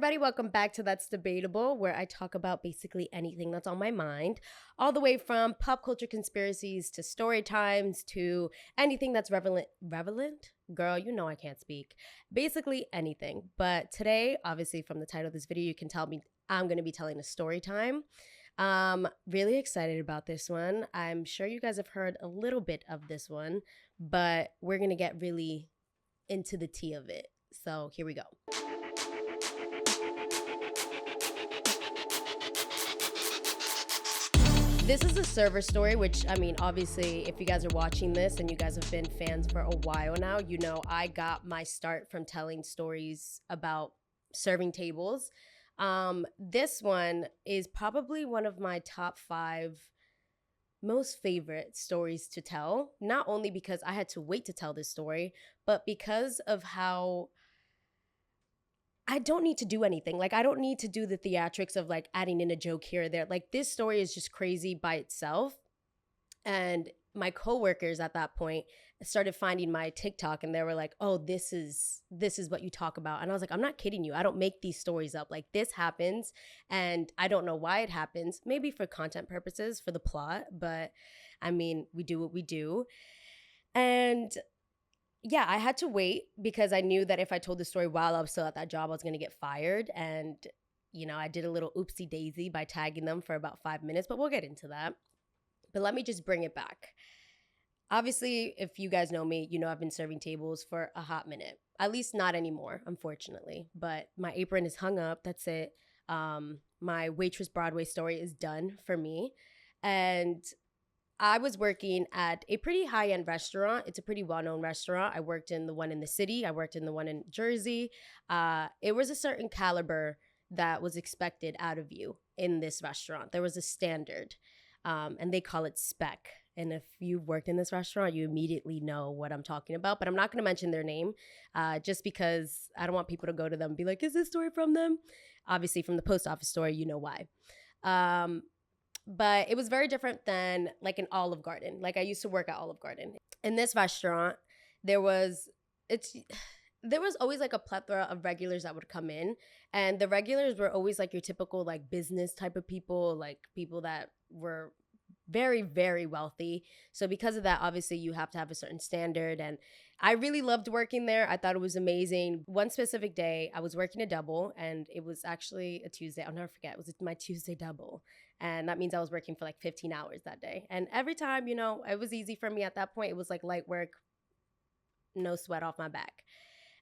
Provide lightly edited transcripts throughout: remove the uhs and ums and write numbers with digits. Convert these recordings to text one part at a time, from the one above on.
everybody. Welcome back to That's Debatable, where I talk about basically anything that's on my mind, all the way from pop culture conspiracies to story times to anything that's relevant? Girl, you know I can't speak. Basically anything. But today, obviously from the title of this video, you can tell me I'm going to be telling a story time. Really excited about this one. I'm sure you guys have heard a little bit of this one, but we're going to get really into the tea of it. So here we go. This is a server story, which, I mean, obviously, if you guys are watching this and you guys have been fans for a while now, you know I got my start from telling stories about serving tables. This one is probably one of my top 5 most favorite stories to tell, not only because I had to wait to tell this story, but because of how I don't need to do anything. Like, I don't need to do the theatrics of like adding in a joke here or there. Like, this story is just crazy by itself. And my coworkers at that point started finding my TikTok and they were like, "Oh, this is what you talk about." And I was like, "I'm not kidding you. I don't make these stories up. Like, this happens and I don't know why it happens. Maybe for content purposes, for the plot, but I mean, we do what we do." And yeah, I had to wait because I knew that if I told the story while I was still at that job, I was going to get fired. And, you know, I did a little oopsie daisy by tagging them for about 5 minutes, but we'll get into that. But let me just bring it back. Obviously, if you guys know me, you know I've been serving tables for a hot minute. At least not anymore, unfortunately. But my apron is hung up. That's it. My Waitress Broadway story is done for me. And I was working at a pretty high-end restaurant. It's a pretty well-known restaurant. I worked in the one in the city. I worked in the one in Jersey. It was a certain caliber that was expected out of you in this restaurant. There was a standard, and they call it spec. And if you've worked in this restaurant, you immediately know what I'm talking about. But I'm not going to mention their name just because I don't want people to go to them and be like, "Is this story from them?" Obviously, from the post office story, you know why. But it was very different than like an Olive Garden. Like, I used to work at Olive Garden. In this restaurant, there was always like a plethora of regulars that would come in, and the regulars were always like your typical like business type of people, like people that were very, very wealthy. So because of that, obviously you have to have a certain standard, and I really loved working there. I thought it was amazing. One specific day I was working a double, and it was actually a Tuesday. I'll never forget. It was my Tuesday double, and that means I was working for like 15 hours that day. And every time, you know, it was easy for me at that point. It was like light work, no sweat off my back.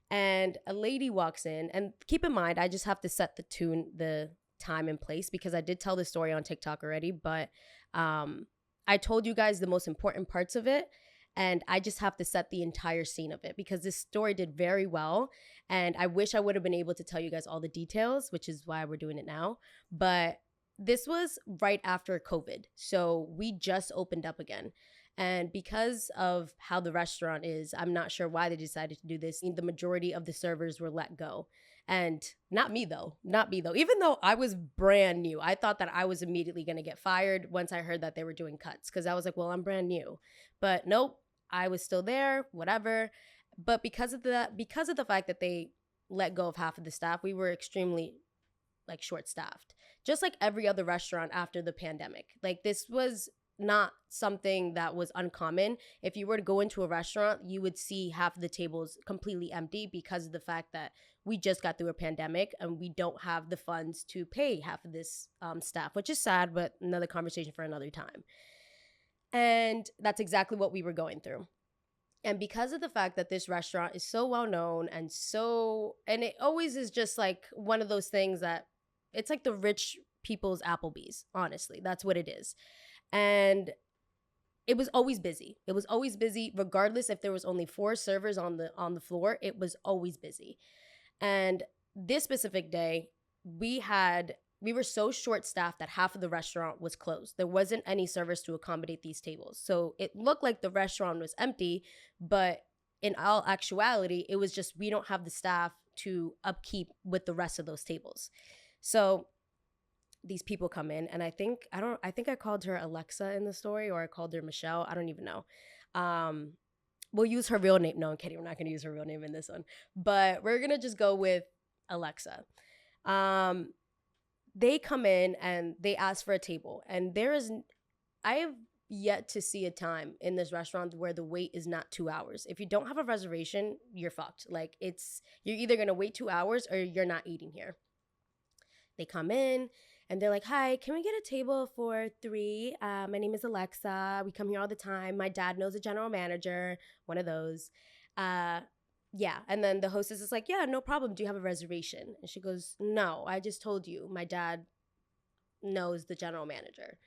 And a lady walks in, and keep in mind, I just have to set the time and place because I did tell this story on TikTok already, but I told you guys the most important parts of it, and I just have to set the entire scene of it because this story did very well, and I wish I would have been able to tell you guys all the details, which is why we're doing it now. But this was right after COVID, so we just opened up again. And because of how the restaurant is, I'm not sure why they decided to do this. The majority of the servers were let go. And not me though. Even though I was brand new, I thought that I was immediately going to get fired once I heard that they were doing cuts. Because I was like, well, I'm brand new. But nope, I was still there, whatever. But because of the fact that they let go of half of the staff, we were extremely like short-staffed. Just like every other restaurant after the pandemic. Like, this was not something that was uncommon. If you were to go into a restaurant, you would see half of the tables completely empty because of the fact that we just got through a pandemic and we don't have the funds to pay half of this staff, which is sad, but another conversation for another time. And that's exactly what we were going through. And because of the fact that this restaurant is so well known and it always is just like one of those things that it's like the rich people's Applebee's, honestly. That's what it is. And it was always busy. It was always busy, regardless if there was only 4 servers on the floor. It was always busy. And this specific day, we were so short-staffed that half of the restaurant was closed. There wasn't any servers to accommodate these tables. So it looked like the restaurant was empty, but in all actuality, it was just we don't have the staff to upkeep with the rest of those tables. So these people come in, and I think I called her Alexa in the story, or I called her Michelle. I don't even know. We'll use her real name. No, I'm kidding. We're not going to use her real name in this one. But we're going to just go with Alexa. Um, they come in and they ask for a table, and I have yet to see a time in this restaurant where the wait is not 2 hours. If you don't have a reservation, you're fucked. Like, you're either gonna wait 2 hours or you're not eating here. They come in and they're like, "Hi, can we get a table for three? My name is Alexa. We come here all the time. My dad knows a general manager," one of those. Uh, yeah. And then the hostess is like, "Yeah, no problem. Do you have a reservation?" And she goes, "No, I just told you. My dad knows the general manager."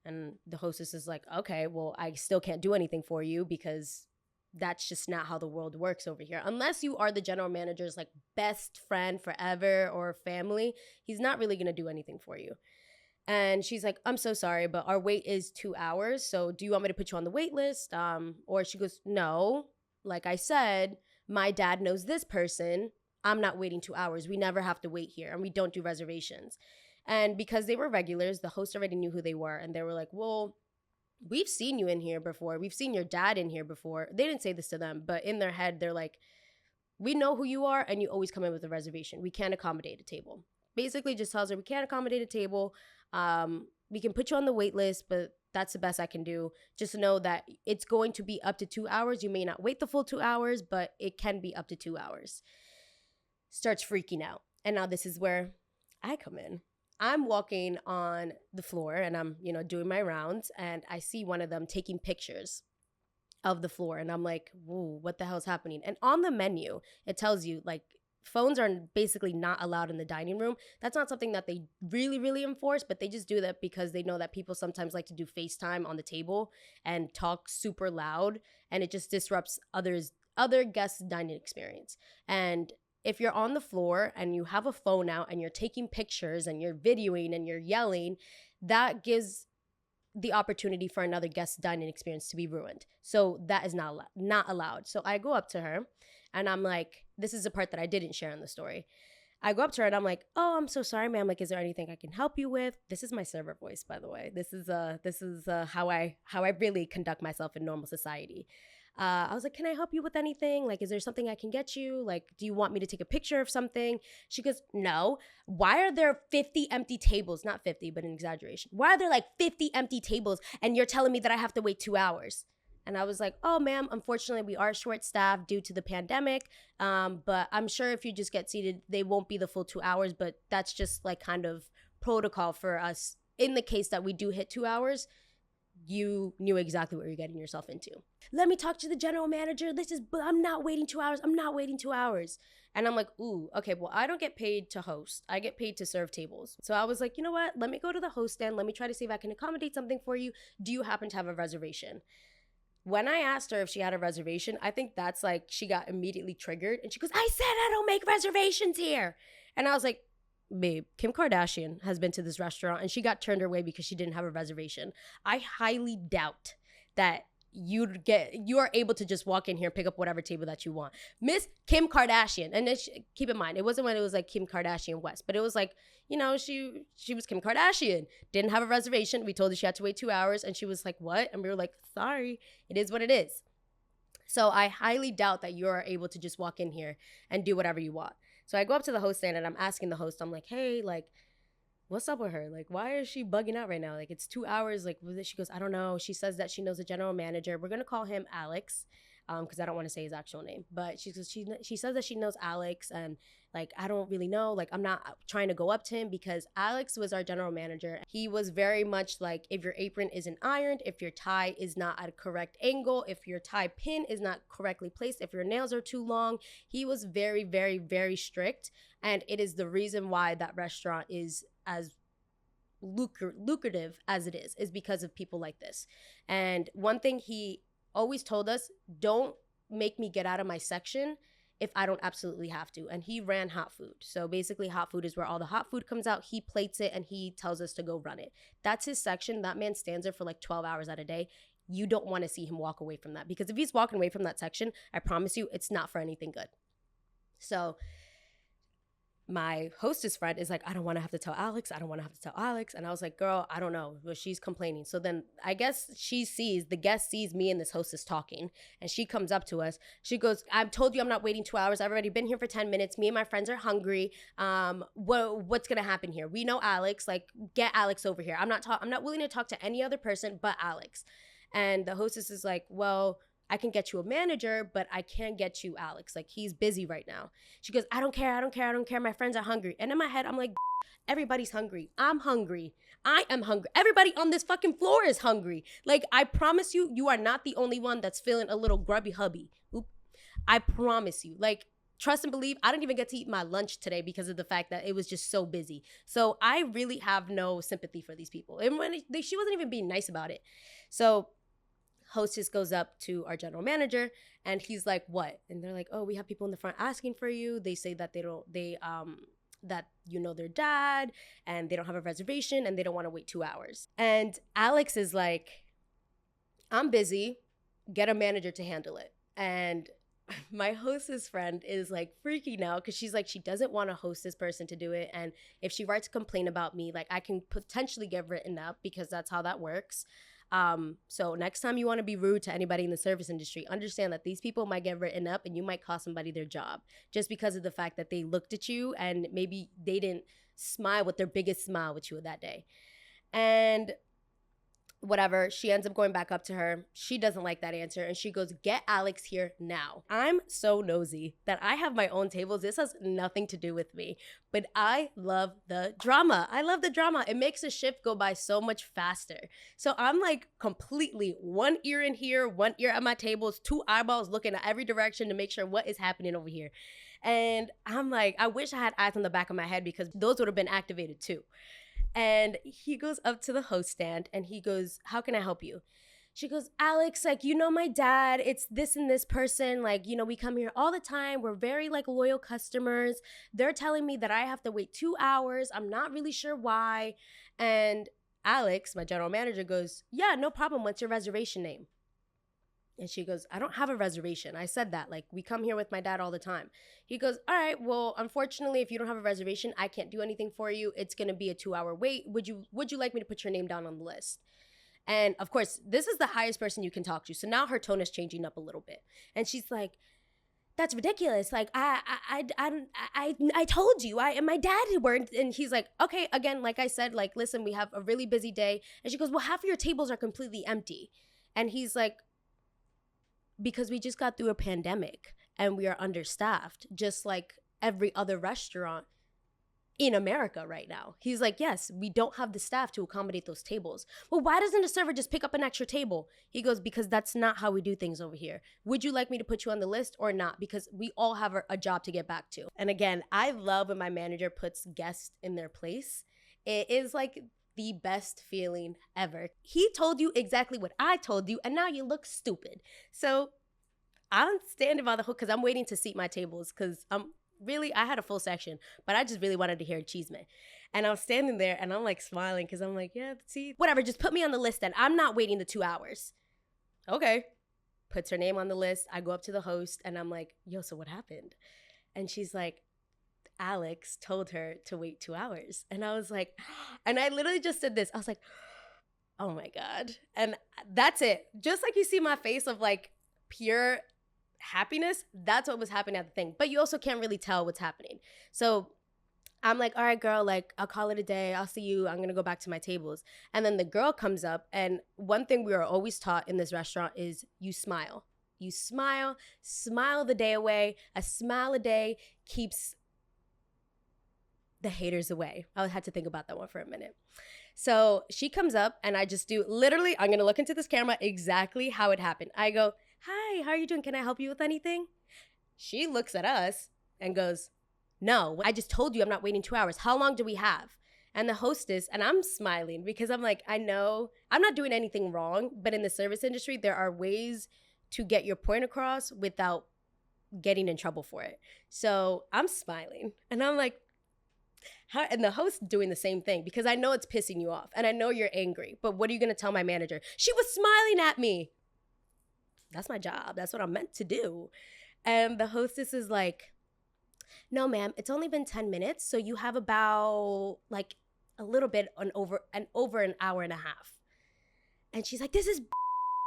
And the hostess is like, "Okay, well, I still can't do anything for you because that's just not how the world works over here. Unless you are the general manager's like best friend forever or family, he's not really going to do anything for you." And she's like, "I'm so sorry, but our wait is 2 hours. So do you want me to put you on the wait list?" Or she goes, "No, like I said, my dad knows this person. I'm not waiting 2 hours. We never have to wait here and we don't do reservations." And because they were regulars, the host already knew who they were. And they were like, "Well, we've seen you in here before. We've seen your dad in here before." They didn't say this to them, but in their head, they're like, "We know who you are, and you always come in with a reservation. We can't accommodate a table." Basically, just tells her, "We can't accommodate a table. We can put you on the wait list, but that's the best I can do. Just know that it's going to be up to 2 hours. You may not wait the full 2 hours, but it can be up to 2 hours." Starts freaking out. And now this is where I come in. I'm walking on the floor and I'm, doing my rounds, and I see one of them taking pictures of the floor, and I'm like, "Whoa, what the hell's happening?" And on the menu, it tells you like phones are basically not allowed in the dining room. That's not something that they really, really enforce, but they just do that because they know that people sometimes like to do FaceTime on the table and talk super loud, and it just disrupts other guests' dining experience. And if you're on the floor and you have a phone out and you're taking pictures and you're videoing and you're yelling, that gives the opportunity for another guest's dining experience to be ruined. So that is not allowed. So I go up to her and I'm like, this is the part that I didn't share in the story. I go up to her and I'm like, "Oh, I'm so sorry, ma'am. Like, is there anything I can help you with?" This is my server voice, by the way. This is how I really conduct myself in normal society. I was like, "Can I help you with anything? Like, is there something I can get you? Like, do you want me to take a picture of something?" She goes, "No. Why are there 50 empty tables?" Not 50, but an exaggeration. "Why are there like 50 empty tables and you're telling me that I have to wait 2 hours?" And I was like, "Oh, ma'am, unfortunately, we are short staffed due to the pandemic. But I'm sure if you just get seated, they won't be the full 2 hours. But that's just like kind of protocol for us. In the case that we do hit 2 hours, you knew exactly what you're getting yourself into. Let me talk to the general manager. I'm not waiting 2 hours. I'm not waiting 2 hours." And I'm like, "Ooh, okay, well, I don't get paid to host. I get paid to serve tables." So I was like, "You know what? Let me go to the host stand. Let me try to see if I can accommodate something for you. Do you happen to have a reservation?" When I asked her if she had a reservation, I think that's like she got immediately triggered. And she goes, "I said I don't make reservations here." And I was like, "Babe, Kim Kardashian has been to this restaurant and she got turned away because she didn't have a reservation. I highly doubt that you are able to just walk in here and pick up whatever table that you want. Miss Kim Kardashian." And then keep in mind, it wasn't when it was like Kim Kardashian West, but it was like, she was Kim Kardashian, didn't have a reservation. We told her she had to wait 2 hours, and she was like, "What?" And we were like, "Sorry, it is what it is." So I highly doubt that you're able to just walk in here and do whatever you want. So I go up to the host stand and I'm asking the host, I'm like, "Hey, like, what's up with her? Like, why is she bugging out right now? Like, it's 2 hours. Like, was it?" She goes, "I don't know. She says that she knows a general manager. We're going to call him Alex." Because I don't want to say his actual name. But she says that she knows Alex, and like, I don't really know. Like, I'm not trying to go up to him because Alex was our general manager. He was very much like, if your apron isn't ironed, if your tie is not at a correct angle, if your tie pin is not correctly placed, if your nails are too long, he was very, very, very strict. And it is the reason why that restaurant is as lucrative as it is because of people like this. And one thing he always told us, "Don't make me get out of my section if I don't absolutely have to." And he ran hot food. So basically, hot food is where all the hot food comes out. He plates it and he tells us to go run it. That's his section. That man stands there for like 12 hours out a day. You don't want to see him walk away from that, because if he's walking away from that section, I promise you it's not for anything good. So my hostess friend is like, I don't want to have to tell Alex. I don't want to have to tell Alex. And I was like, girl, I don't know. Well, she's complaining. So then I guess the guest sees me and this hostess talking, and she comes up to us. She goes, I've told you I'm not waiting 2 hours. I've already been here for 10 minutes. Me and my friends are hungry. What's going to happen here? We know Alex. Like, get Alex over here. I'm not willing to talk to any other person but Alex. And the hostess is like, well, I can get you a manager, but I can't get you Alex. Like, he's busy right now. She goes, I don't care. My friends are hungry. And in my head, I'm like, everybody's hungry. I'm hungry. I am hungry. Everybody on this fucking floor is hungry. Like, I promise you, you are not the only one that's feeling a little grubby hubby. Oop. I promise you. Like, trust and believe, I didn't even get to eat my lunch today because of the fact that it was just so busy. So I really have no sympathy for these people. And she wasn't even being nice about it. So hostess goes up to our general manager and he's like, what? And they're like, oh, we have people in the front asking for you. They say that that you know their dad and they don't have a reservation and they don't want to wait 2 hours. And Alex is like, I'm busy. Get a manager to handle it. And my hostess friend is like freaking out because she's like, she doesn't want to host this person to do it. And if she writes a complaint about me, like I can potentially get written up because that's how that works. So next time you want to be rude to anybody in the service industry, understand that these people might get written up and you might cost somebody their job just because of the fact that they looked at you and maybe they didn't smile with their biggest smile with you that day. And whatever, she ends up going back up to her. She doesn't like that answer and she goes, get Alex here now. I'm so nosy that I have my own tables. This has nothing to do with me, but I love the drama. It makes the shift go by so much faster. So I'm like completely one ear in here, one ear at my tables, two eyeballs looking at every direction to make sure what is happening over here. And I'm like, I wish I had eyes on the back of my head because those would have been activated too. And he goes up to the host stand and he goes, how can I help you? She goes, Alex, like, you know, my dad, it's this and this person. Like, you know, we come here all the time. We're very like loyal customers. They're telling me that I have to wait 2 hours. I'm not really sure why. And Alex, my general manager, goes, yeah, no problem. What's your reservation name? And she goes, I don't have a reservation. I said that. Like, we come here with my dad all the time. He goes, all right, well, unfortunately, if you don't have a reservation, I can't do anything for you. It's going to be a 2-hour wait. Would you like me to put your name down on the list? And of course, this is the highest person you can talk to. So now her tone is changing up a little bit. And she's like, that's ridiculous. Like, I told you, and my dad worked. And he's like, okay, again, like I said, like, listen, we have a really busy day. And she goes, well, half of your tables are completely empty. And he's like, because we just got through a pandemic and we are understaffed, just like every other restaurant in America right now. He's like, yes, we don't have the staff to accommodate those tables. Well, why doesn't a server just pick up an extra table? He goes, because that's not how we do things over here. Would you like me to put you on the list or not? Because we all have a job to get back to. And again, I love when my manager puts guests in their place. It is like the best feeling ever. He told you exactly what I told you, and now you look stupid. So I'm standing by the hook because I'm waiting to seat my tables because I had a full section, but I just really wanted to hear Cheeseman. And I was standing there and I'm like smiling because I'm like, yeah, see, whatever, just put me on the list then. I'm not waiting the 2 hours. Okay. Puts her name on the list. I go up to the host and I'm like, yo, so what happened? And she's like, Alex told her to wait 2 hours. And I was like, and I literally just said this. I was like, oh my God. And that's it. Just like you see my face of like pure happiness, that's what was happening at the thing. But you also can't really tell what's happening. So I'm like, all right, girl, like I'll call it a day. I'll see you. I'm going to go back to my tables. And then the girl comes up. And one thing we are always taught in this restaurant is you smile. You smile the day away. A smile a day keeps the haters away. I had to think about that one for a minute. So she comes up and I just do literally, I'm going to look into this camera exactly how it happened. I go, hi, how are you doing? Can I help you with anything? She looks at us and goes, no, I just told you I'm not waiting 2 hours. How long do we have? And the hostess, and I'm smiling because I'm like, I know I'm not doing anything wrong, but in the service industry, there are ways to get your point across without getting in trouble for it. So I'm smiling and I'm like, how? And the host doing the same thing because I know it's pissing you off and I know you're angry, but what are you going to tell my manager? She was smiling at me. That's my job. That's what I'm meant to do. And the hostess is like, No, ma'am, it's only been 10 minutes. So you have about like a little bit over an hour and a half. And she's like, this is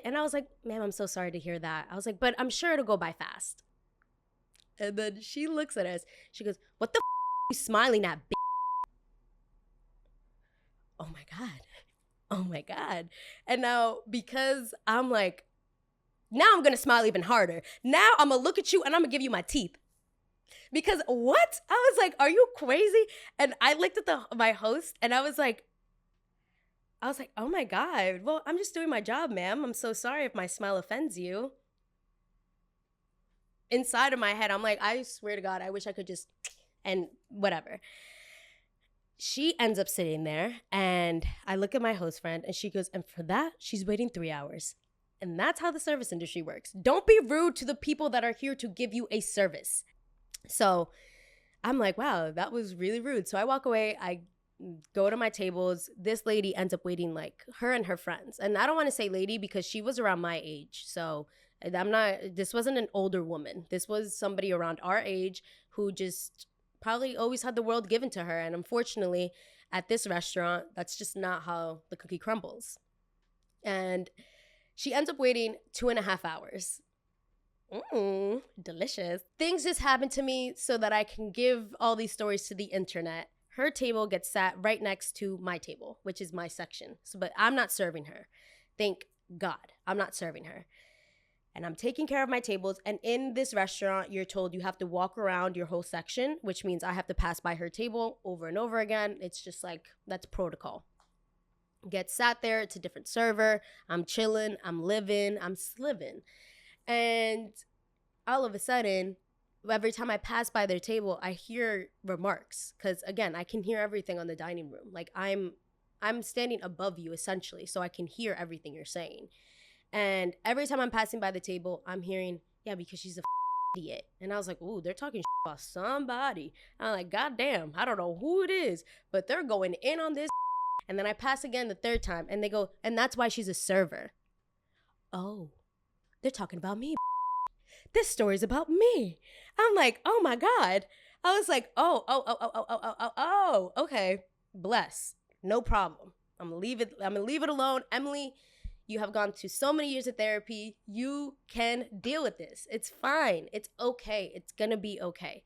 and I was like, ma'am, I'm so sorry to hear that. I was like, but I'm sure it'll go by fast. And then she looks at us. She goes, what the are you smiling at, Oh my God. Oh my God. And now, because I'm like, now I'm going to smile even harder. Now I'm going to look at you and I'm going to give you my teeth. Because what? I was like, are you crazy? And I looked at my host and I was like, oh my God. Well, I'm just doing my job, ma'am. I'm so sorry if my smile offends you. Inside of my head, I'm like, I swear to God, I wish I could just, and whatever. She ends up sitting there and I look at my host friend and she goes, and for that, she's waiting 3 hours. And that's how the service industry works. Don't be rude to the people that are here to give you a service. So I'm like, wow, that was really rude. So I walk away. I go to my tables. This lady ends up waiting, like her and her friends. And I don't want to say lady because she was around my age. So this wasn't an older woman. This was somebody around our age who just probably always had the world given to her. And unfortunately, at this restaurant, that's just not how the cookie crumbles. And she ends up waiting 2.5 hours. Delicious. Things just happen to me so that I can give all these stories to the internet. Her table gets sat right next to my table, which is my section. But I'm not serving her. Thank God, I'm not serving her. And I'm taking care of my tables. And in this restaurant, you're told you have to walk around your whole section, which means I have to pass by her table over and over again. It's just like, that's protocol. Get sat there. It's a different server. I'm chilling. I'm living. I'm sliving. And all of a sudden, every time I pass by their table, I hear remarks. Because again, I can hear everything on the dining room. Like I'm standing above you essentially, so I can hear everything you're saying. And every time I'm passing by the table, I'm hearing, yeah, because she's a idiot. And I was like, ooh, they're talking about somebody. And I'm like, God damn, I don't know who it is, but they're going in on this. And then I pass again the third time and they go, and that's why she's a server. Oh, they're talking about me. This story's about me. I'm like, oh my God. I was like, oh, okay. Bless. No problem. I'm gonna leave it alone. Emely, you have gone to so many years of therapy. You can deal with this. It's fine. It's okay. It's gonna be okay.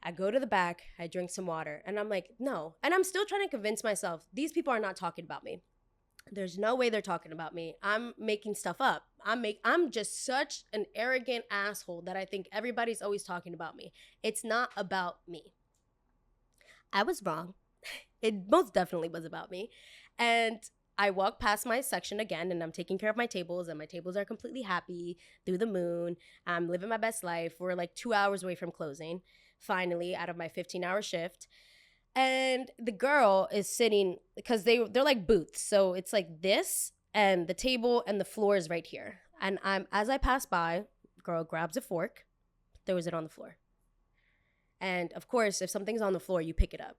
I go to the back, I drink some water, and I'm like, no. And I'm still trying to convince myself, these people are not talking about me. There's no way they're talking about me. I'm making stuff up. I'm just such an arrogant asshole that I think everybody's always talking about me. It's not about me. I was wrong. It most definitely was about me. And I walk past my section again and I'm taking care of my tables and my tables are completely happy through the moon. I'm living my best life. We're like 2 hours away from closing, finally, out of my 15-hour shift. And the girl is sitting, because they're like booths. So it's like this and the table and the floor is right here. And as I pass by, girl grabs a fork, throws it on the floor. And of course, if something's on the floor, you pick it up.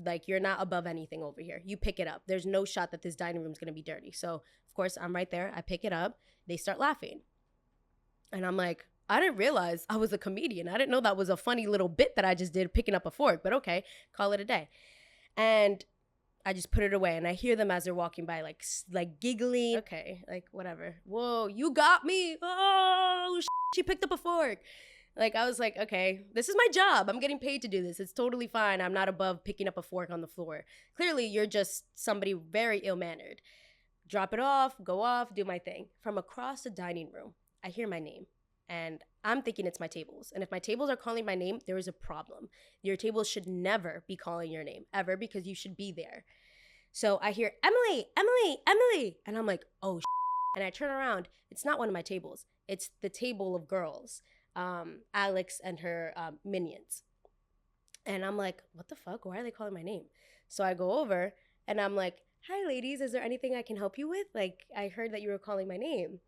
Like, you're not above anything over here. You pick it up. There's no shot that this dining room's going to be dirty. So, of course, I'm right there. I pick it up. They start laughing. And I'm like, I didn't realize I was a comedian. I didn't know that was a funny little bit that I just did picking up a fork. But okay, call it a day. And I just put it away. And I hear them as they're walking by, like giggling. Okay, like whatever. Whoa, you got me. Oh, she picked up a fork. Like, I was like, okay, this is my job. I'm getting paid to do this. It's totally fine. I'm not above picking up a fork on the floor. Clearly, you're just somebody very ill-mannered. Drop it off, go off, do my thing. From across the dining room, I hear my name. And I'm thinking it's my tables. And if my tables are calling my name, there is a problem. Your tables should never be calling your name, ever, because you should be there. So I hear, Emely, Emely, Emely. And I'm like, oh, and I turn around. It's not one of my tables. It's the table of girls. Alex and her minions. And I'm like, what the fuck? Why are they calling my name? So I go over and I'm like, hi ladies, is there anything I can help you with? Like, I heard that you were calling my name.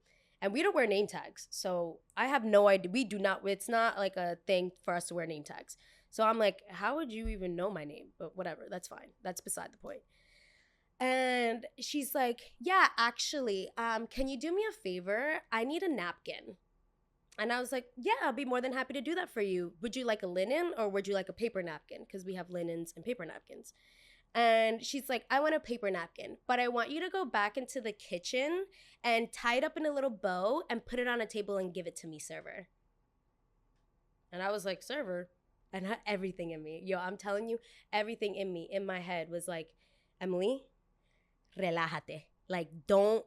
And we don't wear name tags. So I have no idea. We do not, it's not like a thing for us to wear name tags. So I'm like, how would you even know my name? But whatever, that's fine. That's beside the point. And she's like, yeah, actually, can you do me a favor? I need a napkin. And I was like, yeah, I'll be more than happy to do that for you. Would you like a linen or would you like a paper napkin? Because we have linens and paper napkins. And she's like, I want a paper napkin, but I want you to go back into the kitchen and tie it up in a little bow and put it on a table and give it to me, server. And I was like, server? And everything in me, yo, I'm telling you, everything in me, in my head was like, Emely, relájate. Like, don't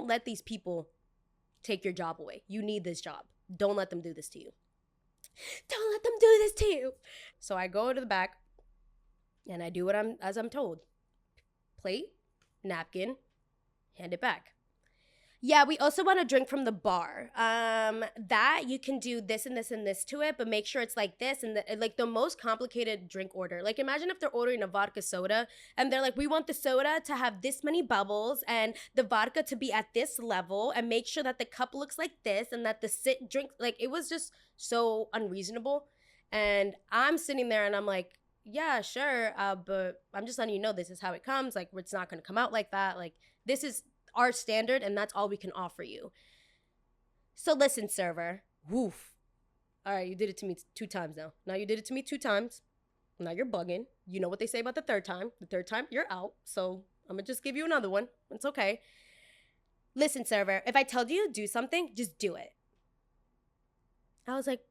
let these people take your job away. You need this job. Don't let them do this to you. Don't let them do this to you. So I go to the back and I do what I'm told. Plate, napkin, hand it back. Yeah, we also want a drink from the bar. That you can do this and this and this to it, but make sure it's like this and like the most complicated drink order. Like imagine if they're ordering a vodka soda and they're like, we want the soda to have this many bubbles and the vodka to be at this level and make sure that the cup looks like this and that the drink, like it was just so unreasonable. And I'm sitting there and I'm like, yeah, sure, but I'm just letting you know this is how it comes. Like it's not going to come out like that. Like this is our standard and that's all we can offer you. So listen, server. Woof. All right, you did it to me 2 times now. Now you did it to me 2 times. Now you're bugging. You know what they say about the third time. The third time, you're out. So I'm going to just give you another one. It's okay. Listen, server, if I told you to do something, just do it. I was like,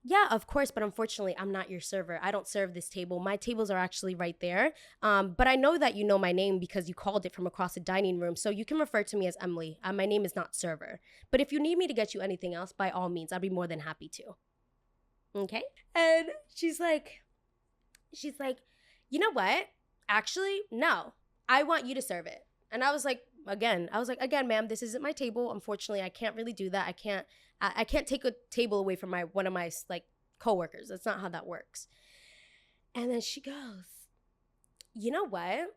yeah, of course, but unfortunately, I'm not your server. I don't serve this table. My tables are actually right there. But I know that you know my name because you called it from across the dining room, so you can refer to me as Emely. My name is not server. But if you need me to get you anything else, by all means, I'd be more than happy to. Okay? And she's like, you know what? Actually, no. I want you to serve it. And I was like, again, ma'am, this isn't my table. Unfortunately, I can't really do that. I can't take a table away from one of my like coworkers. That's not how that works. And then she goes, you know what?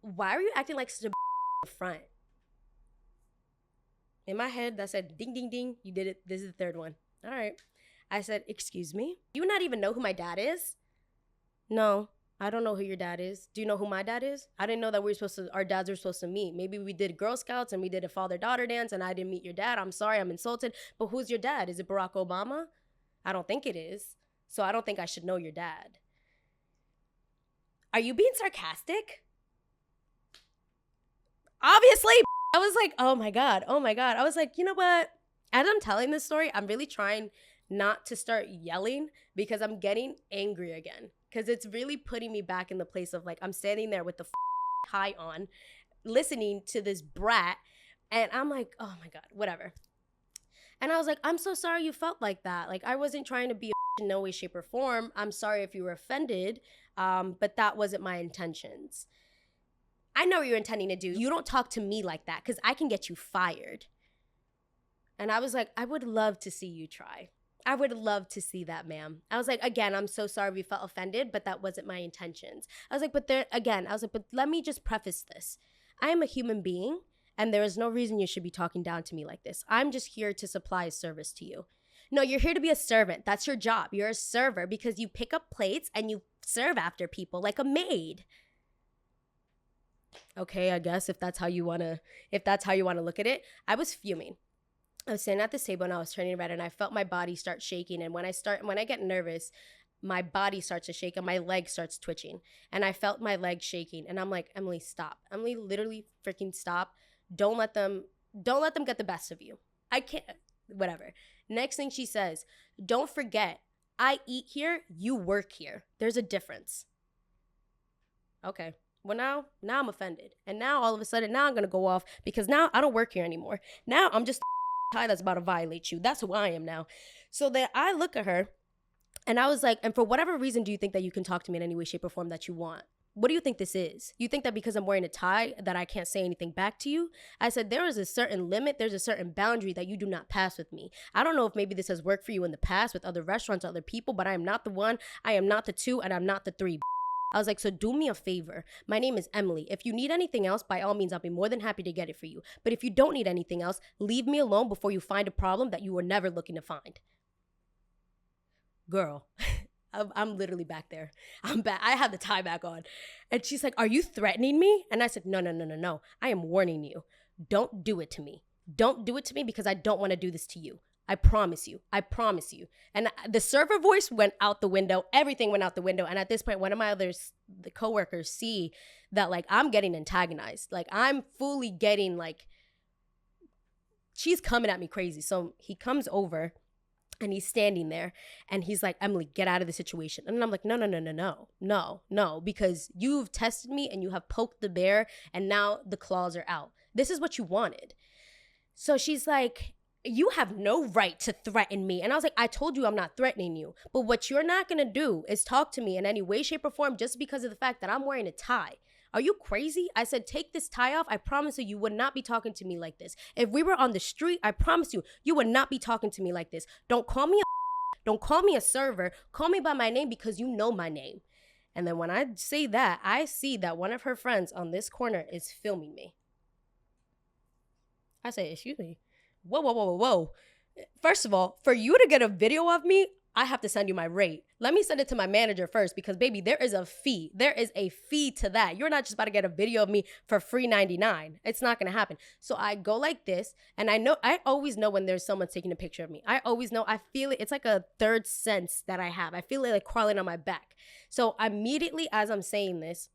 Why are you acting like such a front? In my head, that said, ding, ding, ding. You did it. This is the third one. All right. I said, excuse me? You not even know who my dad is? No, I don't know who your dad is. Do you know who my dad is? I didn't know that our dads were supposed to meet. Maybe we did Girl Scouts and we did a father-daughter dance and I didn't meet your dad. I'm sorry, I'm insulted. But who's your dad? Is it Barack Obama? I don't think it is. So I don't think I should know your dad. Are you being sarcastic? Obviously. I was like, oh my God. I was like, you know what? As I'm telling this story, I'm really trying not to start yelling because I'm getting angry again. Because it's really putting me back in the place of like, I'm standing there with the tie on, listening to this brat. And I'm like, oh my God, whatever. And I was like, I'm so sorry you felt like that. Like, I wasn't trying to be in no way, shape, or form. I'm sorry if you were offended, but that wasn't my intentions. I know what you're intending to do. You don't talk to me like that because I can get you fired. And I was like, I would love to see you try. I would love to see that, ma'am. I was like, again, I'm so sorry we felt offended, but that wasn't my intentions. I was like, but let me just preface this. I am a human being, and there is no reason you should be talking down to me like this. I'm just here to supply a service to you. No, you're here to be a servant. That's your job. You're a server because you pick up plates and you serve after people like a maid. Okay, I guess if that's how you wanna look at it. I was fuming. I was sitting at this table and I was turning red and I felt my body start shaking. And when I get nervous, my body starts to shake and my leg starts twitching. And I felt my leg shaking. And I'm like, Emely, stop. Emely, literally freaking stop. Don't let them get the best of you. I can't, whatever. Next thing she says, don't forget, I eat here, you work here. There's a difference. Okay. Well, now I'm offended. And now all of a sudden, now I'm going to go off because now I don't work here anymore. Now I'm just that's about to violate you. That's who I am now. So then I look at her and I was like, and for whatever reason do you think that you can talk to me in any way, shape, or form that you want? What do you think this is? You think that because I'm wearing a tie that I can't say anything back to you? I said, there is a certain limit. There's a certain boundary that you do not pass with me. I don't know if maybe this has worked for you in the past with other restaurants, other people, but I am not the 1, I am not the 2, and I'm not the 3. I was like, so do me a favor. My name is Emely. If you need anything else, by all means, I'll be more than happy to get it for you. But if you don't need anything else, leave me alone before you find a problem that you were never looking to find. Girl, I'm literally back there. I'm back. I have the tie back on. And she's like, are you threatening me? And I said, no. I am warning you. Don't do it to me. Don't do it to me because I don't want to do this to you. I promise you. I promise you. And the server voice went out the window. Everything went out the window. And at this point, one of my the coworkers see that like I'm getting antagonized. Like I'm fully getting like, she's coming at me crazy. So he comes over and he's standing there and he's like, Emily, get out of the situation. And I'm like, no, because you've tested me and you have poked the bear and now the claws are out. This is what you wanted. So she's like, you have no right to threaten me. And I was like, I told you I'm not threatening you. But what you're not going to do is talk to me in any way, shape, or form just because of the fact that I'm wearing a tie. Are you crazy? I said, take this tie off. I promise you, you would not be talking to me like this. If we were on the street, I promise you, you would not be talking to me like this. Don't call me don't call me a server. Call me by my name because you know my name. And then when I say that, I see that one of her friends on this corner is filming me. I say, excuse me. Whoa. First of all, for you to get a video of me, I have to send you my rate. Let me send it to my manager first because, baby, there is a fee. There is a fee to that. You're not just about to get a video of me for free $99. It's not going to happen. So I go like this, and I always know when there's someone taking a picture of me. I always know. I feel it. It's like a third sense that I have. I feel it like crawling on my back. So immediately as I'm saying this,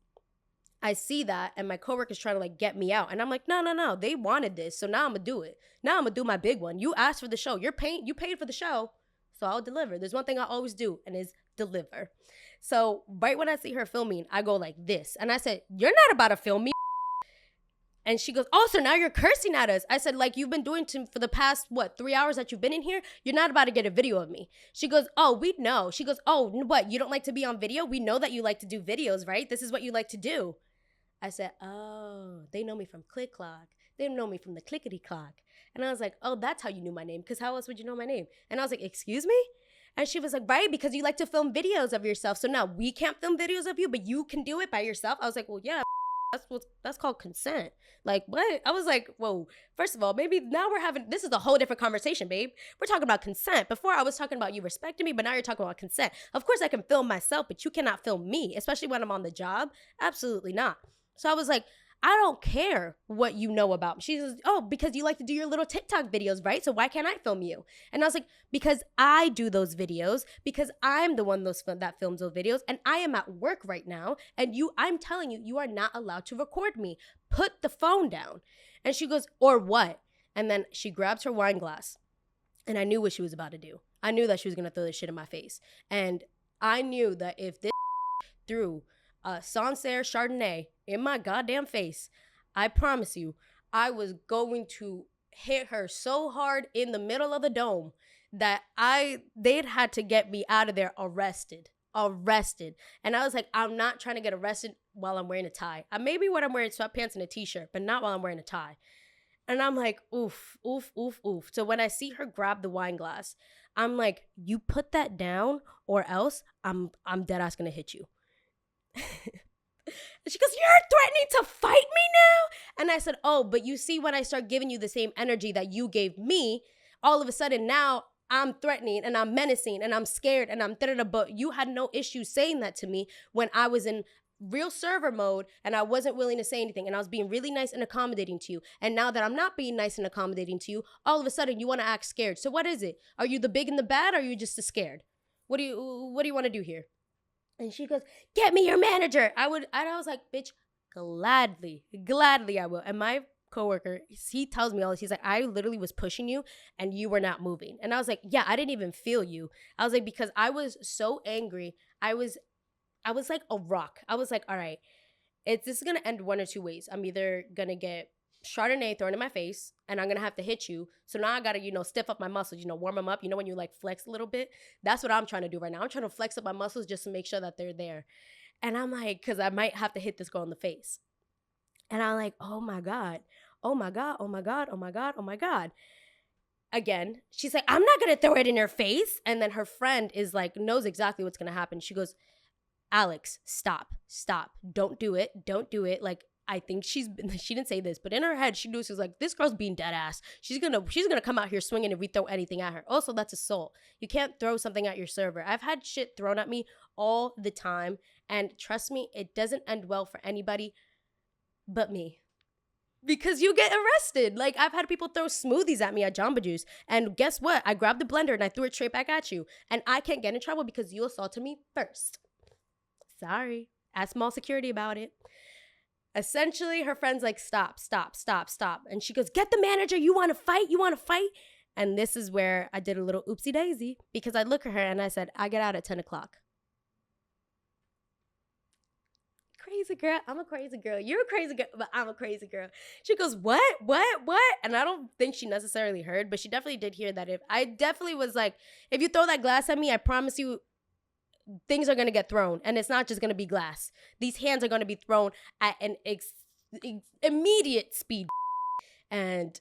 I see that, and my coworker's trying to like get me out, and I'm like, no, they wanted this, so now I'm gonna do it. Now I'm gonna do my big one. You asked for the show. You paid for the show, so I'll deliver. There's one thing I always do, and is deliver. So right when I see her filming, I go like this, and I said, "You're not about to film me." And she goes, "Oh, so now you're cursing at us." I said, "Like you've been doing for the past 3 hours that you've been in here. You're not about to get a video of me." She goes, "Oh, we know." She goes, "Oh, what? You don't like to be on video? We know that you like to do videos, right? This is what you like to do." I said, "Oh, they know me from Click Clock. They know me from the Clickety Clock." And I was like, "Oh, that's how you knew my name, because how else would you know my name?" And I was like, "Excuse me?" And she was like, "Right, because you like to film videos of yourself. So now we can't film videos of you, but you can do it by yourself." I was like, "Well, yeah, that's called consent." Like, what? I was like, whoa, first of all, maybe now this is a whole different conversation, babe. We're talking about consent. Before I was talking about you respecting me, but now you're talking about consent. Of course I can film myself, but you cannot film me, especially when I'm on the job. Absolutely not. So I was like, I don't care what you know about me. She says, "Oh, because you like to do your little TikTok videos, right? So why can't I film you?" And I was like, because I do those videos, because I'm the one that films those videos, and I am at work right now, and I'm telling you, you are not allowed to record me. Put the phone down. And she goes, "Or what?" And then she grabs her wine glass, and I knew what she was about to do. I knew that she was going to throw this shit in my face. And I knew that if this threw Sancerre Chardonnay in my goddamn face, I promise you, I was going to hit her so hard in the middle of the dome that they'd had to get me out of there arrested. And I was like, I'm not trying to get arrested while I'm wearing a tie. Maybe when I'm wearing sweatpants and a t-shirt, but not while I'm wearing a tie. And I'm like, oof. So when I see her grab the wine glass, I'm like, you put that down or else I'm dead ass gonna hit you. And she goes, "You're threatening to fight me now?" And I said, "Oh, but you see, when I start giving you the same energy that you gave me, all of a sudden now I'm threatening and I'm menacing and I'm scared and I'm da-da-da. But you had no issue saying that to me when I was in real server mode and I wasn't willing to say anything and I was being really nice and accommodating to you. And now that I'm not being nice and accommodating to you, all of a sudden you want to act scared. So what is it? Are you the big and the bad, or are you just scared? What do you want to do here?" And she goes, "Get me your manager." I was like, "Bitch, gladly I will." And my coworker, he tells me all this. He's like, "I literally was pushing you and you were not moving." And I was like, "Yeah, I didn't even feel you." I was like, because I was so angry. I was like a rock. I was like, all right, this is going to end one or two ways. I'm either going to get Chardonnay thrown in my face and I'm gonna have to hit you. So now I gotta, stiff up my muscles, warm them up. When you like flex a little bit? That's what I'm trying to do right now. I'm trying to flex up my muscles just to make sure that they're there. And I'm like, because I might have to hit this girl in the face. And I'm like, oh my God. Again, she's like, "I'm not gonna throw it in her face." And then her friend is like, knows exactly what's gonna happen. She goes, "Alex, stop. Don't do it. Like, I think she didn't say this, but in her head, she was like, this girl's being dead ass. She's gonna come out here swinging if we throw anything at her. Also, that's assault. You can't throw something at your server." I've had shit thrown at me all the time, and trust me, it doesn't end well for anybody but me. because you get arrested. Like, I've had people throw smoothies at me at Jamba Juice. And guess what? I grabbed the blender and I threw it straight back at you. And I can't get in trouble because you assaulted me first. Sorry. Ask mall security about it. Essentially, her friend's like, stop. And she goes, get the manager. You want to fight? And this is where I did a little oopsie daisy, because I look at her and I said, I get out at 10 o'clock. Crazy girl. I'm a crazy girl. You're a crazy girl, but I'm a crazy girl. She goes, what? And I don't think she necessarily heard, but she definitely did hear that. If I definitely was like, if you throw that glass at me, I promise you things are going to get thrown. And it's not just going to be glass. These hands are going to be thrown at an immediate speed. And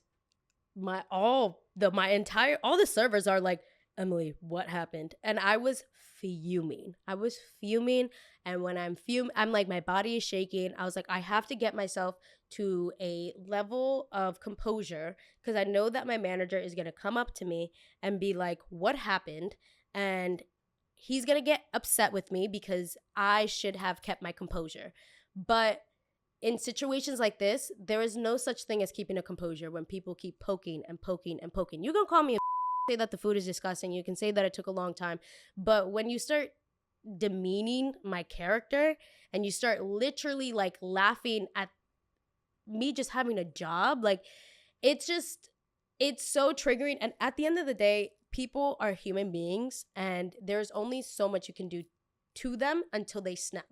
all the servers are like, Emely, what happened? And I was fuming. And when I'm like, my body is shaking. I was like, I have to get myself to a level of composure, because I know that my manager is going to come up to me and be like, what happened? And he's going to get upset with me because I should have kept my composure. But in situations like this, there is no such thing as keeping a composure when people keep poking. You can call me a say that the food is disgusting. You can say that it took a long time. But when you start demeaning my character and you start literally like laughing at me just having a job, like, it's so triggering. And at the end of the day, people are human beings, and there's only so much you can do to them until they snap.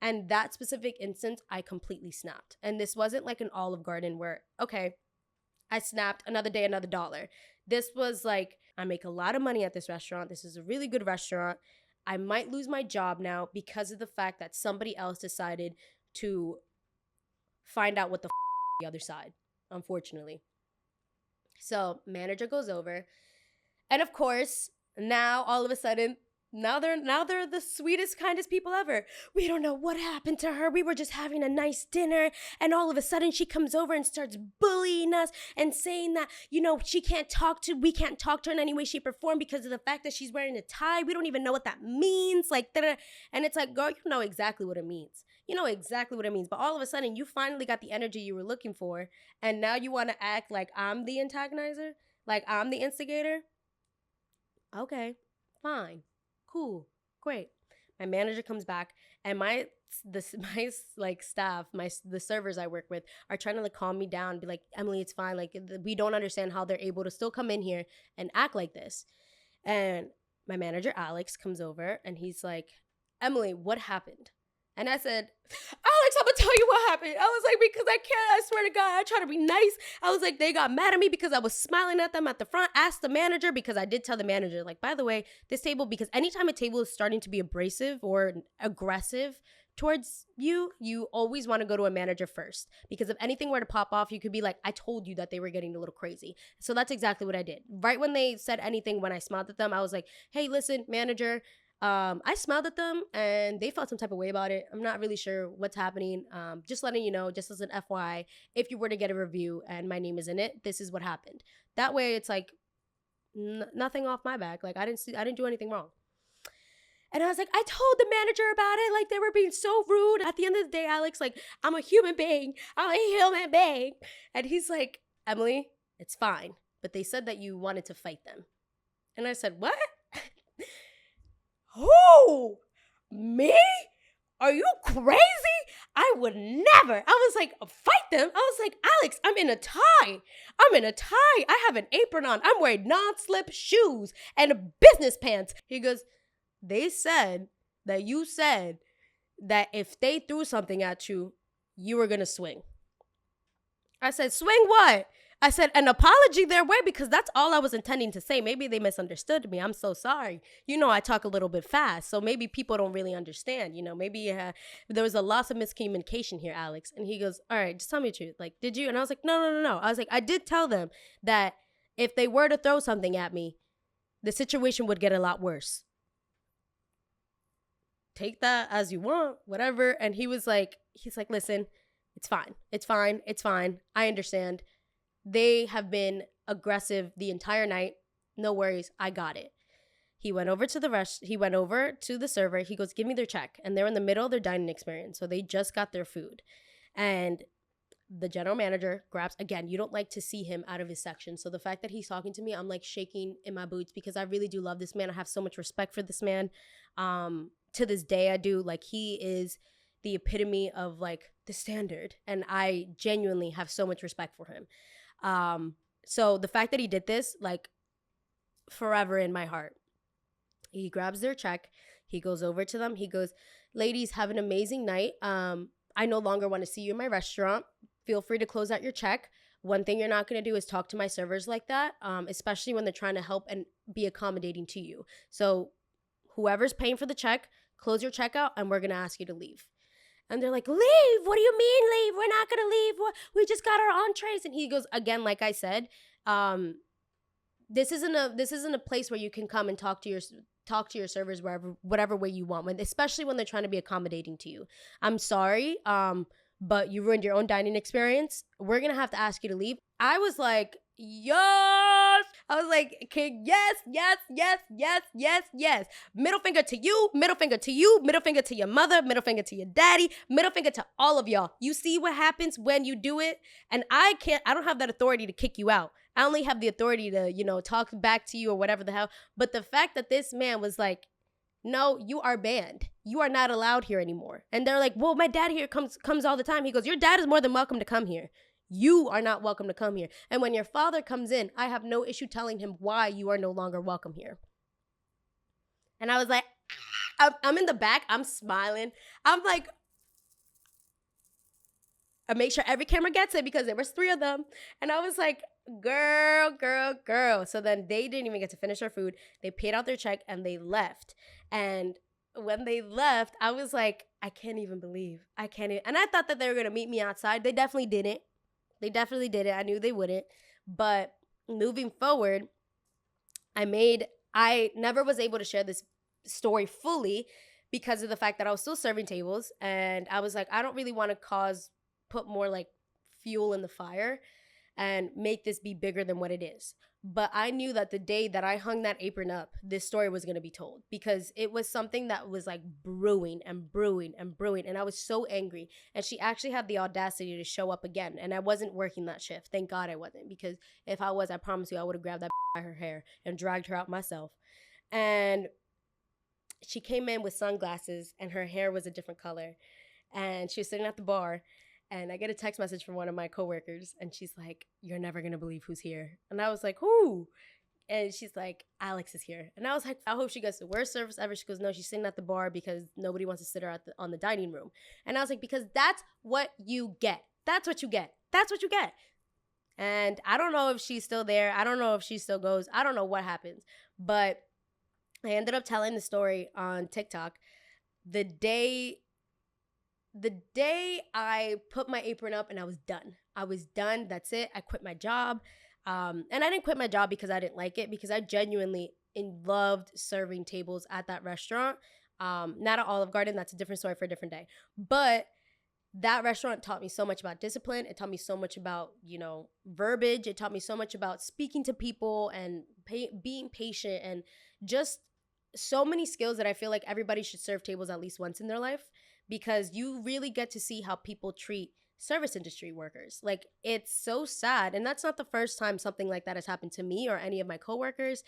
And that specific instance, I completely snapped. And this wasn't like an Olive Garden where, okay, I snapped, another day, another $1. This was like, I make a lot of money at this restaurant. This is a really good restaurant. I might lose my job now because of the fact that somebody else decided to find out what the the other side, unfortunately. So manager goes over. And of course, now all of a sudden, now they're the sweetest, kindest people ever. We don't know what happened to her. We were just having a nice dinner, and all of a sudden she comes over and starts bullying us and saying that, we can't talk to her in any way, shape, or form because of the fact that she's wearing a tie. We don't even know what that means. Like, da-da. And it's like, girl, you know exactly what it means. But all of a sudden, you finally got the energy you were looking for, and now you want to act like I'm the antagonizer, like I'm the instigator. Okay, fine. Cool, great. My manager comes back, and my staff, the servers I work with are trying to like calm me down, be like, Emely, it's fine. Like, we don't understand how they're able to still come in here and act like this. And my manager Alex comes over, and he's like, Emely, what happened? And I said, Alex, I'm gonna tell you what happened. I was like, because I can't, I swear to God, I try to be nice. I was like, they got mad at me because I was smiling at them at the front. Asked the manager, because I did tell the manager, like, by the way, this table, because anytime a table is starting to be abrasive or aggressive towards you, you always want to go to a manager first. Because if anything were to pop off, you could be like, I told you that they were getting a little crazy. So that's exactly what I did. Right when they said anything, when I smiled at them, I was like, hey, listen, manager, I smiled at them and they felt some type of way about it. I'm not really sure what's happening. Just letting you know, just as an FYI, if you were to get a review and my name is in it, this is what happened. That way it's like nothing off my back. Like, I didn't do anything wrong. And I was like, I told the manager about it. Like, they were being so rude. At the end of the day, Alex, like, I'm a human being. And he's like, Emely, it's fine. But they said that you wanted to fight them. And I said, what? Who? Me? Are you crazy? I would never. I was like, fight them? I was like, Alex, I'm in a tie. I have an apron on. I'm wearing non-slip shoes and business pants. He goes, they said that you said that if they threw something at you, you were going to swing. I said, swing what? I said, an apology their way, because that's all I was intending to say. Maybe they misunderstood me. I'm so sorry. I talk a little bit fast, so maybe people don't really understand. Maybe there was a loss of miscommunication here, Alex. And he goes, all right, just tell me the truth. Like, did you? And I was like, no. I was like, I did tell them that if they were to throw something at me, the situation would get a lot worse. Take that as you want, whatever. And he's like, listen, it's fine. I understand. They have been aggressive the entire night. No worries. I got it. He went over to the server. He goes, give me their check. And they're in the middle of their dining experience. So they just got their food. And The general manager grabs, again, you don't like to see him out of his section. So the fact that he's talking to me, I'm like shaking in my boots because I really do love this man. I have so much respect for this man. To this day, I do. Like, he is the epitome of like the standard. And I genuinely have so much respect for him. So the fact that he did this, like, forever in my heart. He grabs their check. He goes over to them. He goes, ladies, have an amazing night. I no longer want to see you in my restaurant. Feel free to close out your check. One thing you're not going to do is talk to my servers like that, especially when they're trying to help and be accommodating to you. So whoever's paying for the check, close your check out, and we're going to ask you to leave. And they're like, leave? What do you mean leave? We're not going to leave. We just got our entrees. And he goes, again, like I said, this isn't a place where you can come and talk to your servers whatever way you want, especially when they're trying to be accommodating to you. I'm sorry, but you ruined your own dining experience. We're gonna have to ask you to leave. I was like, yes. I was like, King, yes. Middle finger to you, middle finger to you, middle finger to your mother, middle finger to your daddy, middle finger to all of y'all. You see what happens when you do it? And I don't have that authority to kick you out. I only have the authority to, talk back to you or whatever the hell. But the fact that this man was like, no, you are banned. You are not allowed here anymore. And they're like, well, my dad here comes all the time. He goes, your dad is more than welcome to come here. You are not welcome to come here. And when your father comes in, I have no issue telling him why you are no longer welcome here. And I was like, I'm in the back. I'm smiling. I'm like, I make sure every camera gets it because there was 3 of them. And I was like, girl. So then they didn't even get to finish their food. They paid out their check and they left. And when they left, I was like, I can't even believe. And I thought that they were going to meet me outside. They definitely didn't. I knew they wouldn't. But moving forward, I never was able to share this story fully because of the fact that I was still serving tables. And I was like, I don't really want to put more like fuel in the fire and make this be bigger than what it is. But I knew that the day that I hung that apron up, this story was going to be told because it was something that was like brewing. And I was so angry. And she actually had the audacity to show up again. And I wasn't working that shift. Thank God I wasn't, because if I was, I promise you, I would have grabbed that by her hair and dragged her out myself. And she came in with sunglasses and her hair was a different color. And she was sitting at the bar. And I get a text message from one of my coworkers, and she's like, you're never going to believe who's here. And I was like, who? And she's like, Alex is here. And I was like, I hope she gets the worst service ever. She goes, no, she's sitting at the bar because nobody wants to sit her on the dining room. And I was like, because that's what you get. That's what you get. And I don't know if she's still there. I don't know if she still goes. I don't know what happens. But I ended up telling the story on TikTok. The day I put my apron up and I was done. That's it. I quit my job. And I didn't quit my job because I didn't like it, because I genuinely loved serving tables at that restaurant. Not at Olive Garden. That's a different story for a different day. But that restaurant taught me so much about discipline. It taught me so much about, verbiage. It taught me so much about speaking to people and being patient, and just so many skills that I feel like everybody should serve tables at least once in their life, because you really get to see how people treat service industry workers. Like, it's so sad. And that's not the first time something like that has happened to me or any of my coworkers.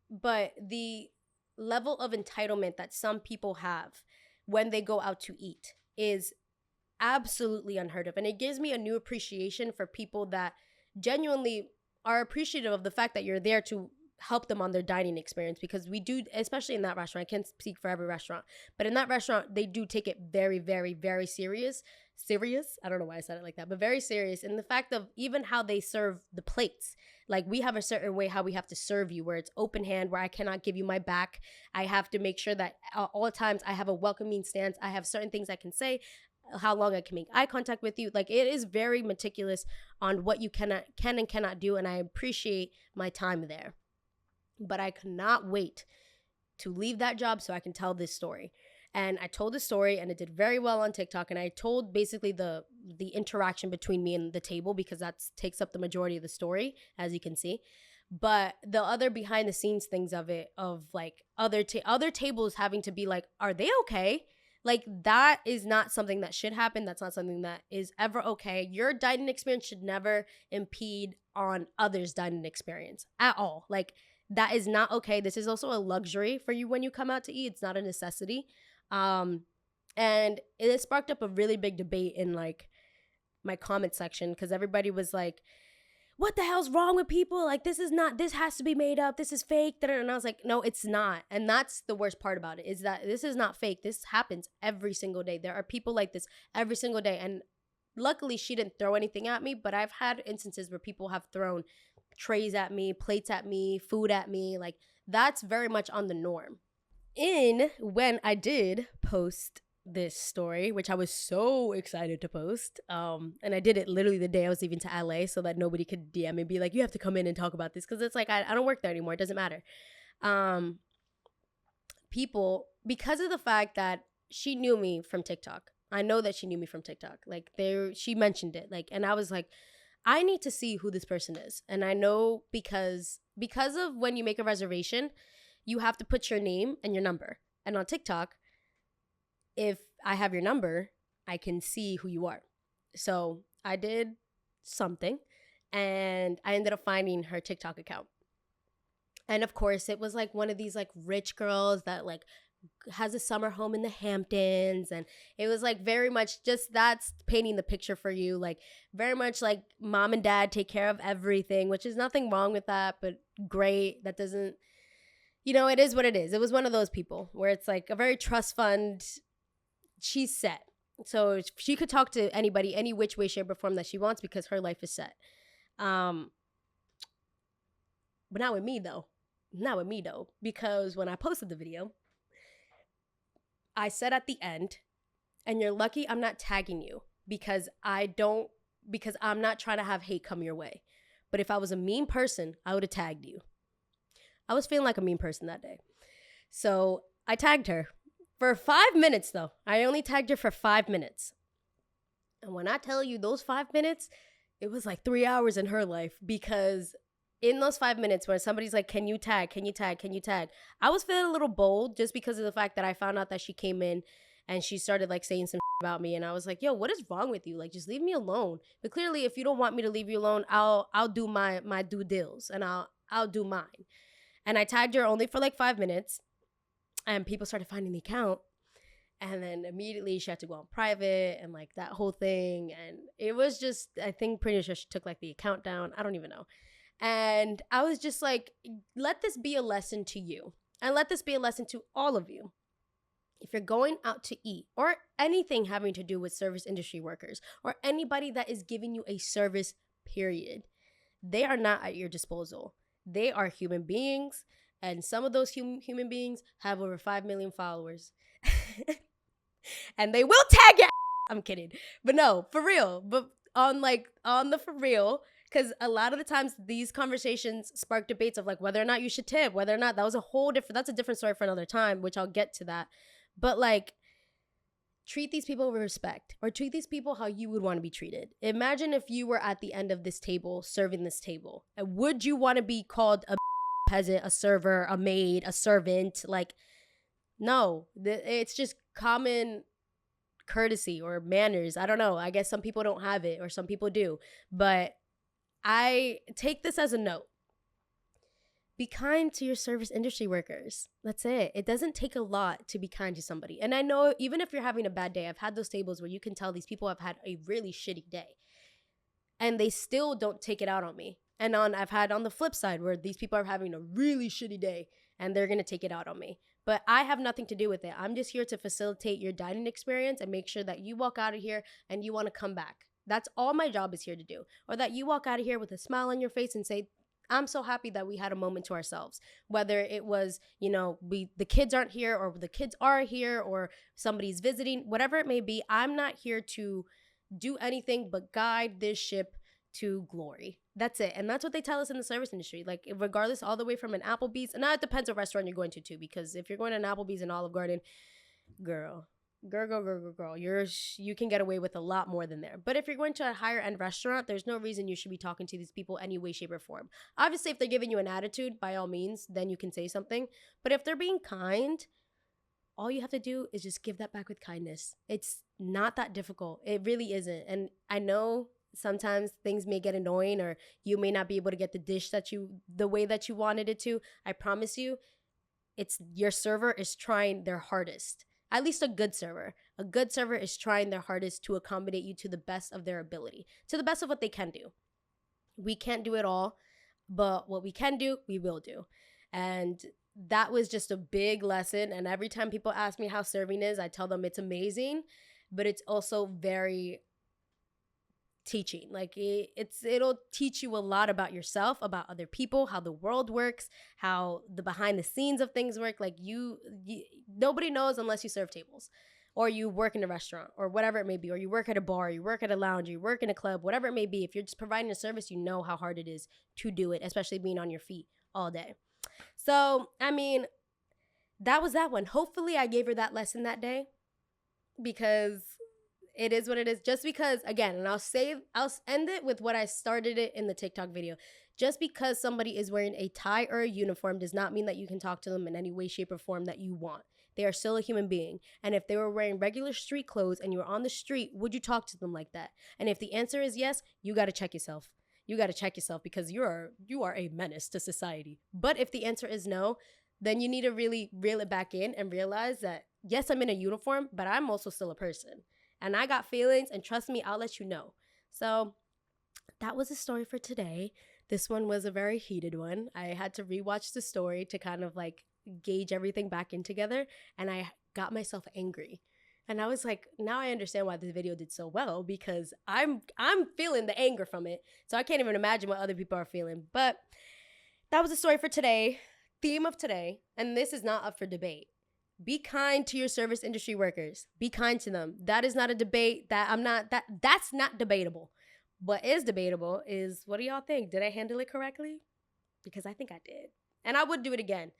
But the level of entitlement that some people have when they go out to eat is absolutely unheard of. And it gives me a new appreciation for people that genuinely are appreciative of the fact that you're there to help them on their dining experience, because we do, especially in that restaurant. I can't speak for every restaurant, but in that restaurant, they do take it very, very, very serious. I don't know why I said it like that, but very serious. And the fact of even how they serve the plates, like, we have a certain way how we have to serve you, where it's open hand, where I cannot give you my back. I have to make sure that at all times I have a welcoming stance. I have certain things I can say, how long I can make eye contact with you. Like, it is very meticulous on what you can and cannot do. And I appreciate my time there. But I cannot wait to leave that job so I can tell this story. And I told the story, and it did very well on TikTok. And I told basically the interaction between me and the table, because that takes up the majority of the story, as you can see. But the other behind the scenes things of it, of like other tables having to be like, are they okay? Like, that is not something that should happen. That's not something that is ever okay. Your dining experience should never impede on others' dining experience at all. Like, that is not okay. This is also a luxury for you when you come out to eat. It's not a necessity. And it sparked up a really big debate in like my comment section, because everybody was like, what the hell's wrong with people? Like, this has to be made up. This is fake. And I was like, no, it's not. And that's the worst part about it, is that this is not fake. This happens every single day. There are people like this every single day. And luckily she didn't throw anything at me, but I've had instances where people have thrown trays at me, plates at me, food at me. Like, that's very much on the norm. When I did post this story, which I was so excited to post, and I did it literally the day I was leaving to LA so that nobody could DM me and be like, you have to come in and talk about this, because it's like, I don't work there anymore. It doesn't matter. People, because of the fact that she knew me from TikTok, I know that she knew me from TikTok. Like, she mentioned it, like, and I was like, I need to see who this person is. And I know because of when you make a reservation, you have to put your name and your number. And on TikTok, if I have your number, I can see who you are. So I did something, and I ended up finding her TikTok account. And of course, it was like one of these like rich girls that like has a summer home in the Hamptons. And it was like very much just, that's painting the picture for you. Like, very much like mom and dad take care of everything, which is nothing wrong with that, but great. That doesn't, it is what it is. It was one of those people where it's like a very trust fund. She's set. So she could talk to anybody, any which way, shape, or form that she wants, because her life is set. But not with me though. Because when I posted the video, I said at the end, and you're lucky I'm not tagging you, because I'm not trying to have hate come your way. But if I was a mean person, I would have tagged you. I was feeling like a mean person that day. So I tagged her. For 5 minutes, though. I only tagged her for 5 minutes. And when I tell you those 5 minutes, it was like 3 hours in her life, because in those 5 minutes when somebody's like, can you tag? I was feeling a little bold, just because of the fact that I found out that she came in and she started like saying some about me. And I was like, yo, what is wrong with you? Like, just leave me alone. But clearly, if you don't want me to leave you alone, I'll do my due deals, and I'll do mine. And I tagged her only for like 5 minutes. And people started finding the account, and then immediately she had to go on private and like that whole thing. And it was just, I think pretty sure she took like the account down. I don't even know. And I was just like, let this be a lesson to you, and let this be a lesson to all of you. If you're going out to eat, or anything having to do with service industry workers, or anybody that is giving you a service, period, they are not at your disposal. They are human beings. And some of those human beings have over 5 million followers. And they will tag your I'm kidding. But no, for real. But on the for real, because a lot of the times these conversations spark debates of like whether or not you should tip, whether or not that's a different story for another time, which I'll get to that. But like, treat these people with respect, or treat these people how you would want to be treated. Imagine if you were at the end of this table, serving this table. And would you want to be called a peasant, a server, a maid, a servant? Like, no, it's just common courtesy or manners. I don't know. I guess some people don't have it, or some people do. But I take this as a note. Be kind to your service industry workers. That's it. It doesn't take a lot to be kind to somebody. And I know even if you're having a bad day, I've had those tables where you can tell these people have had a really shitty day, and they still don't take it out on me. And I've had on the flip side where these people are having a really shitty day and they're going to take it out on me. But I have nothing to do with it. I'm just here to facilitate your dining experience and make sure that you walk out of here and you want to come back. That's all my job is here to do. Or that you walk out of here with a smile on your face and say, I'm so happy that we had a moment to ourselves. Whether it was, the kids aren't here, or the kids are here, or somebody's visiting, whatever it may be, I'm not here to do anything but guide this ship to glory. That's it. And that's what they tell us in the service industry. Like, regardless, all the way from an Applebee's. And now it depends what restaurant you're going to too, because if you're going to an Applebee's in Olive Garden, girl, you can get away with a lot more than there. But if you're going to a higher end restaurant, there's no reason you should be talking to these people any way, shape, or form. Obviously, if they're giving you an attitude, by all means, then you can say something. But if they're being kind, all you have to do is just give that back with kindness. It's not that difficult. It really isn't. And I know sometimes things may get annoying, or you may not be able to get the dish the way that you wanted it to. I promise you, it's your server is trying their hardest. At least a good server. A good server is trying their hardest to accommodate you to the best of their ability, to the best of what they can do. We can't do it all, but what we can do, we will do. And that was just a big lesson. And every time people ask me how serving is, I tell them it's amazing, but it's also very teaching. Like it'll teach you a lot about yourself, about other people, how the world works, how the behind the scenes of things work. Like you nobody knows unless you serve tables, or you work in a restaurant, or whatever it may be, or you work at a bar, you work at a lounge, you work in a club, whatever it may be. If you're just providing a service, you know how hard it is to do it, especially being on your feet all day. So, I mean, that was that one. Hopefully I gave her that lesson that day, because it is what it is. Just because, again, and I'll end it with what I started it in the TikTok video. Just because somebody is wearing a tie or a uniform does not mean that you can talk to them in any way, shape, or form that you want. They are still a human being. And if they were wearing regular street clothes and you were on the street, would you talk to them like that? And if the answer is yes, you got to check yourself. You got to check yourself, because you are a menace to society. But if the answer is no, then you need to really reel it back in and realize that, yes, I'm in a uniform, but I'm also still a person. And I got feelings, and trust me, I'll let you know. So that was the story for today. This one was a very heated one. I had to rewatch the story to kind of like gauge everything back in together, and I got myself angry. And I was like, now I understand why this video did so well, because I'm feeling the anger from it. So I can't even imagine what other people are feeling. But that was the story for today. Theme of today, and this is not up for debate. Be kind to your service industry workers. Be kind to them. That is not a debate. That's not debatable. What is debatable is, what do y'all think? Did I handle it correctly? Because I think I did. And I would do it again.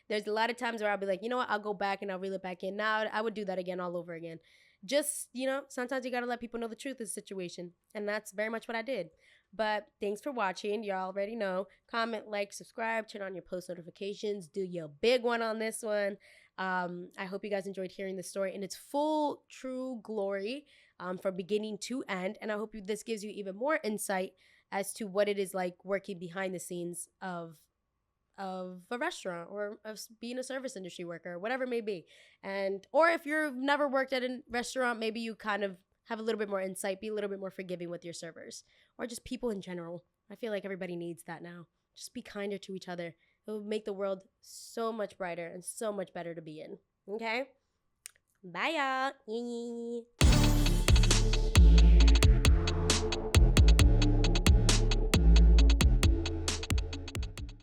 There's a lot of times where I'll be like, you know what? I'll go back and I'll reel it back in. Now I would do that again all over again. Just, sometimes you got to let people know the truth of the situation. And that's very much what I did. But thanks for watching. Y'all already know. Comment, like, subscribe, turn on your post notifications. Do your big one on this one. I hope you guys enjoyed hearing the story in its full, true glory, from beginning to end. And I hope this gives you even more insight as to what it is like working behind the scenes of a restaurant, or of being a service industry worker, whatever it may be. Or if you've never worked at a restaurant, maybe you kind of have a little bit more insight, be a little bit more forgiving with your servers, or just people in general. I feel like everybody needs that now. Just be kinder to each other. It will make the world so much brighter and so much better to be in. Okay? Bye, y'all.